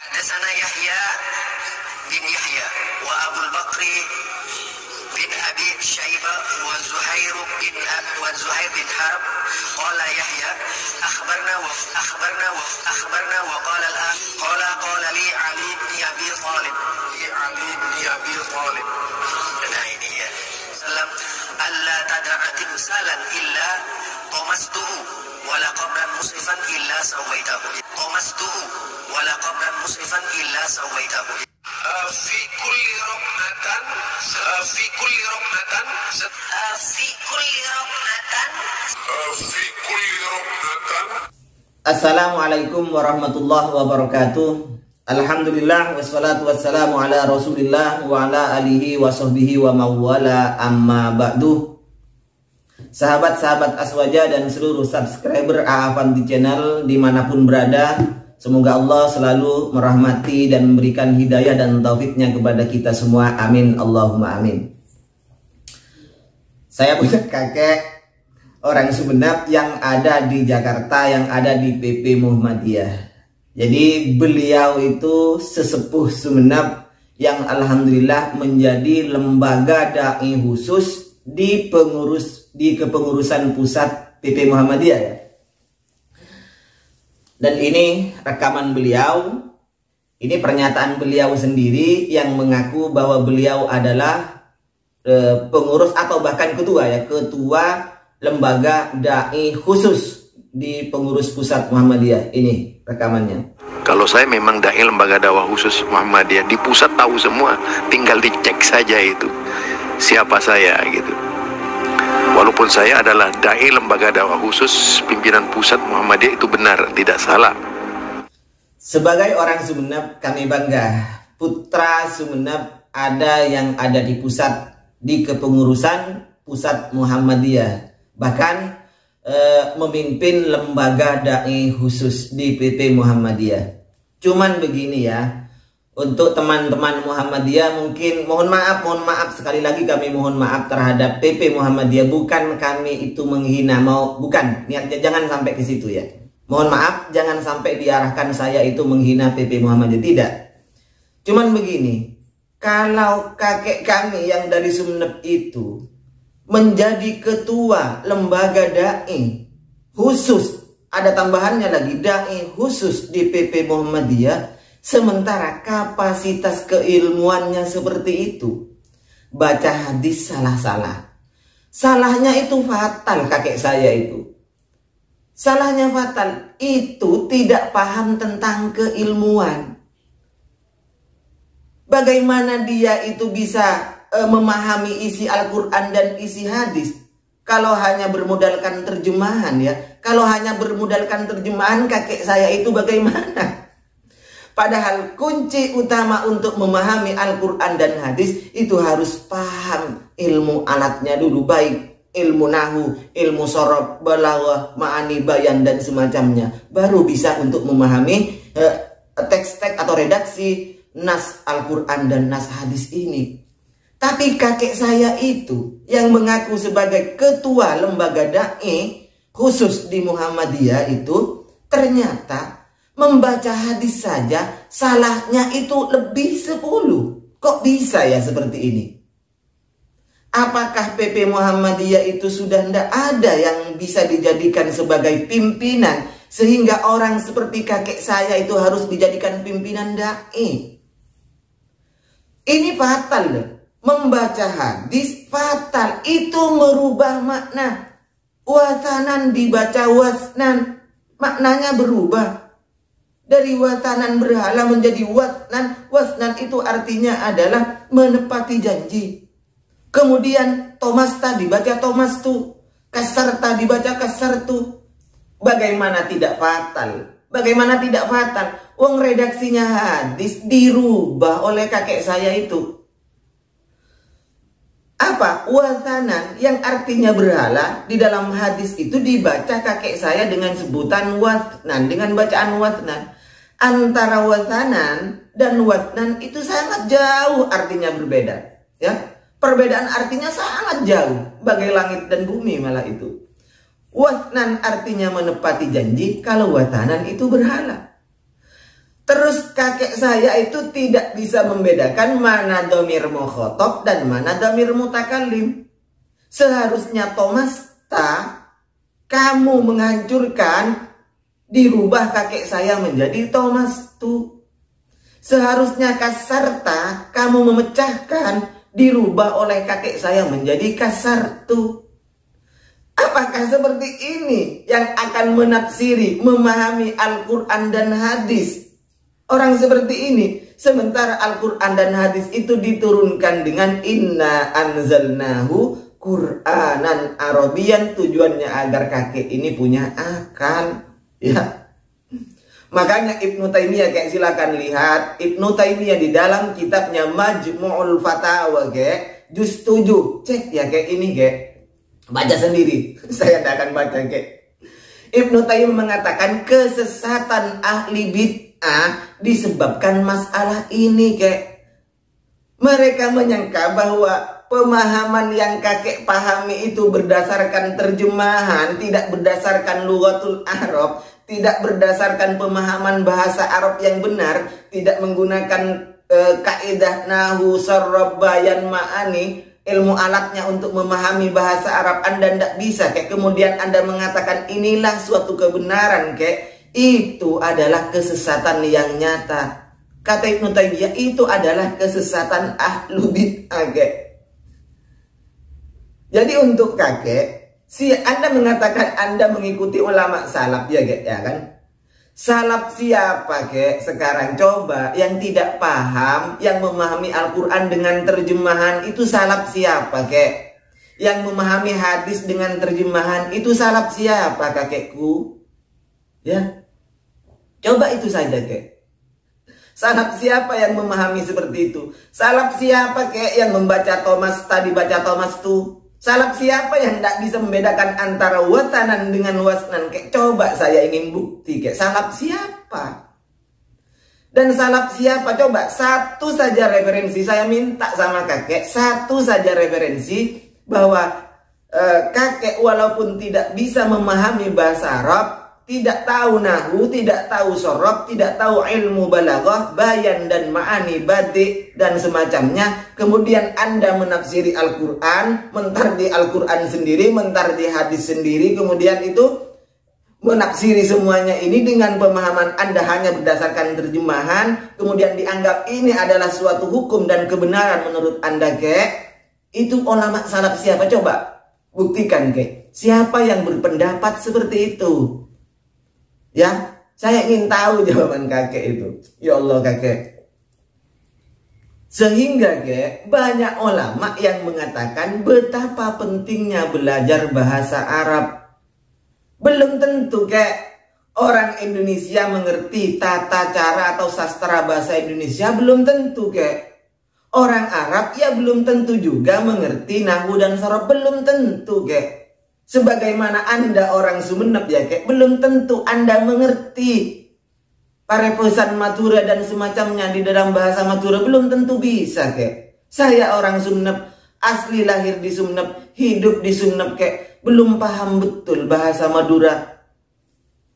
Hadatsana Yahya bin Yahya wa Abu Bakri bin Abi Syaibah wa Zuhair bin Harb qala Yahya akhbarna wa qala li Ali bin Abi Thalib nah ini ya salam alla tad'a timsalan illa tamastuhu wala qabran musrifan illa sawaitahu tamastuhu wala qabran musrifan illa sawaitahu fi kulli raqnatan Assalamualaikum warahmatullahi wabarakatuh. Alhamdulillah wassalatu wassalamu ala Rasulillah wa ala alihi wa sahbihi wa mawala amma ba'du. Sahabat-sahabat Aswaja dan seluruh subscriber A'afanti Channel dimanapun berada, semoga Allah selalu merahmati dan memberikan hidayah dan taufiknya kepada kita semua. Amin Allahumma amin. Saya punya kakek orang Sumeneb yang ada di Jakarta, yang ada di PP Muhammadiyah. Jadi beliau itu sesepuh Sumeneb yang alhamdulillah menjadi lembaga dai khusus di kepengurusan pusat PP Muhammadiyah ya. Dan ini rekaman beliau, ini pernyataan beliau sendiri yang mengaku bahwa beliau adalah pengurus atau bahkan ketua lembaga dai khusus di pengurus pusat Muhammadiyah. Ini rekamannya. Kalau saya memang dai lembaga dakwah khusus Muhammadiyah, di pusat tahu semua, tinggal dicek saja itu siapa saya gitu. Walaupun saya adalah dai lembaga dakwah khusus pimpinan pusat Muhammadiyah, itu benar, tidak salah. Sebagai orang Sumeneb kami bangga, putra Sumeneb ada yang ada di pusat, di kepengurusan pusat Muhammadiyah, bahkan memimpin lembaga dai khusus di PP Muhammadiyah. Cuman begini ya, untuk teman-teman Muhammadiyah mungkin mohon maaf sekali lagi, kami mohon maaf terhadap PP Muhammadiyah. Bukan kami itu menghina, bukan, niatnya jangan sampai ke situ ya. Mohon maaf, jangan sampai diarahkan saya itu menghina PP Muhammadiyah, tidak. Cuman begini, kalau kakek kami yang dari Sumeneb itu menjadi ketua lembaga dai khusus, ada tambahannya lagi, dai khusus di PP Muhammadiyah, sementara kapasitas keilmuannya seperti itu, baca hadis salah-salah. Salahnya itu fatal, kakek saya itu. Salahnya fatal, itu tidak paham tentang keilmuan. Bagaimana dia itu bisa memahami isi Al-Quran dan isi hadis kalau hanya bermodalkan terjemahan ya? Kalau hanya bermodalkan terjemahan, kakek saya itu bagaimana? Padahal kunci utama untuk memahami Al-Quran dan hadis itu harus paham ilmu alatnya dulu, baik ilmu nahu, ilmu sorob, balaghah, ma'ani, bayan dan semacamnya, baru bisa untuk memahami teks-teks atau redaksi nas Al-Quran dan nas hadis ini. Tapi kakek saya itu yang mengaku sebagai ketua lembaga dai khusus di Muhammadiyah itu ternyata membaca hadis saja salahnya itu lebih 10. Kok bisa ya seperti ini? Apakah PP Muhammadiyah itu sudah tidak ada yang bisa dijadikan sebagai pimpinan sehingga orang seperti kakek saya itu harus dijadikan pimpinan dai? Ini fatal loh. Membaca hadis fatal, itu merubah makna. Wasanan dibaca wasnan, maknanya berubah. Dari wasanan berhala menjadi wasnan. Wasnan itu artinya adalah menepati janji. Kemudian tomasta dibaca tomastu, kasarta dibaca kasartu. Bagaimana tidak fatal? Bagaimana tidak fatal? Wong redaksinya hadis dirubah oleh kakek saya itu. Apa? Wasanan yang artinya berhala di dalam hadis itu dibaca kakek saya dengan sebutan wasnan, dengan bacaan wasnan. Antara wasanan dan wasnan itu sangat jauh artinya berbeda ya. Perbedaan artinya sangat jauh, bagai langit dan bumi malah itu. Wasnan artinya menepati janji, kalau wasanan itu berhala. Terus kakek saya itu tidak bisa membedakan mana dhamir mukhatab dan mana dhamir mutakallim. Seharusnya tomasta, kamu menghancurkan, dirubah kakek saya menjadi tomastu. Seharusnya kasarta, kamu memecahkan, dirubah oleh kakek saya menjadi kasartu. Apakah seperti ini yang akan menafsiri, memahami Al-Quran dan hadis? Orang seperti ini, sementara Al-Quran dan hadis itu diturunkan dengan inna anzalnahu Qur'anan Arabian, tujuannya agar kakek ini punya akal, ya. Makanya Ibnu Taimiyah, kayak silakan lihat Ibnu Taimiyah di dalam kitabnya Majmu'ul Fatawa, kayak juz 7, cek ya kayak ini, kayak baca sendiri. Saya tidak akan baca, kayak Ibnu Taimiyah mengatakan kesesatan ahli bid'ah disebabkan masalah ini, kayak mereka menyangka bahwa pemahaman yang kakek pahami itu berdasarkan terjemahan, tidak berdasarkan lughatul Arab, tidak berdasarkan pemahaman bahasa Arab yang benar, tidak menggunakan kaidah nahu, sarraf, bayan, ma'ani, ilmu alatnya untuk memahami bahasa Arab. Anda tidak bisa, kayak kemudian Anda mengatakan inilah suatu kebenaran, kayak itu adalah kesesatan yang nyata. Kata Ibnu Taimiyah, itu adalah kesesatan ahlu bid'ah, kayak. Jadi untuk kakek, Anda mengatakan Anda mengikuti ulama salaf, ya, kayak, ya kan? Salaf siapa, kayak? Sekarang coba yang tidak paham, yang memahami Al-Quran dengan terjemahan, itu salaf siapa, kayak? Yang memahami hadis dengan terjemahan, itu salaf siapa, kakekku? Ya, coba itu saja, kayak. Salaf siapa yang memahami seperti itu? Salaf siapa, kayak, yang membaca Thomas tadi, baca Thomas tuh? Salaf siapa yang tidak bisa membedakan antara watanan dengan wasnan? Kayak coba saya ingin bukti, kayak salaf siapa? Dan salaf siapa? Coba satu saja referensi, saya minta sama kakek, satu saja referensi bahwa kakek walaupun tidak bisa memahami bahasa Arab, tidak tahu nahu, tidak tahu sorob, tidak tahu ilmu balaghah, bayan dan ma'ani, badi dan semacamnya. Kemudian Anda menafsiri Al-Quran, mentardi Al-Quran sendiri, mentardi hadis sendiri. Kemudian itu menafsiri semuanya ini dengan pemahaman Anda hanya berdasarkan terjemahan. Kemudian dianggap ini adalah suatu hukum dan kebenaran menurut Anda, kek. Itu ulama salaf siapa? Coba buktikan, kek. Siapa yang berpendapat seperti itu? Ya, saya ingin tahu jawaban kakek itu. Ya Allah, kakek. Sehingga, kek, banyak ulama yang mengatakan betapa pentingnya belajar bahasa Arab. Belum tentu, kek, orang Indonesia mengerti tata cara atau sastra bahasa Indonesia. Belum tentu, kek. Orang Arab ya belum tentu juga mengerti nahwu dan sorob. Belum tentu, kek. Sebagaimana Anda orang Sumeneb, ya, kek, belum tentu Anda mengerti parepesan Madura dan semacamnya di dalam bahasa Madura. Belum tentu bisa, kek. Saya orang Sumeneb, asli lahir di Sumeneb, hidup di Sumeneb, kek, belum paham betul bahasa Madura.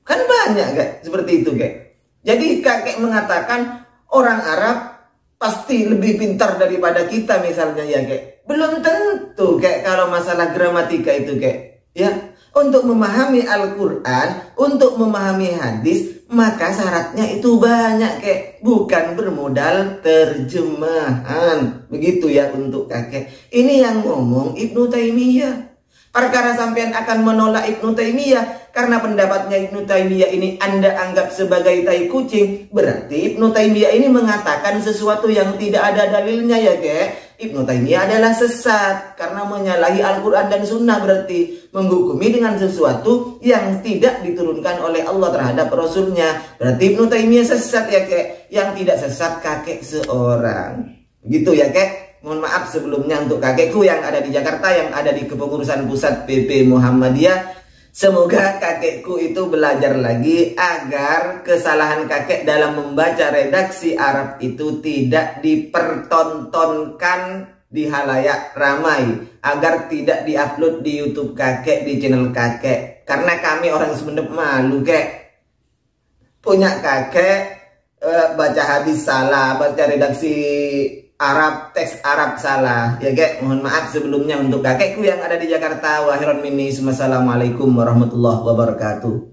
Kan banyak, kek, seperti itu, kek. Jadi kakek mengatakan orang Arab pasti lebih pintar daripada kita misalnya, ya, kek. Belum tentu, kek, kalau masalah gramatika itu, kek. Ya, untuk memahami Al-Quran, untuk memahami hadis, maka syaratnya itu banyak, kek. Bukan bermodal terjemahan. Begitu ya untuk kakek. Ini yang ngomong Ibnu Taimiyah. Perkara sampean akan menolak Ibnu Taimiyah karena pendapatnya Ibnu Taimiyah ini Anda anggap sebagai tai kucing. Berarti Ibnu Taimiyah ini mengatakan sesuatu yang tidak ada dalilnya, ya, kek. Ibnu Taimiyah adalah sesat karena menyalahi Al-Quran dan Sunnah, berarti menghukumi dengan sesuatu yang tidak diturunkan oleh Allah terhadap Rasulnya. Berarti Ibnu Taimiyah sesat, ya, kek. Yang tidak sesat kakek seorang. Begitu, ya, kek. Mohon maaf sebelumnya untuk kakekku yang ada di Jakarta, yang ada di kepengurusan pusat PP Muhammadiyah. Semoga kakekku itu belajar lagi agar kesalahan kakek dalam membaca redaksi Arab itu tidak dipertontonkan di halayak ramai, agar tidak diupload di YouTube kakek, di channel kakek. Karena kami orang Sumeneb malu, kek. Punya kakek baca hadis salah, baca redaksi Arab, teks Arab salah. Ya kek, mohon maaf sebelumnya untuk kakekku yang ada di Jakarta. Wa khairan minni. Wassalamualaikum warahmatullahi wabarakatuh.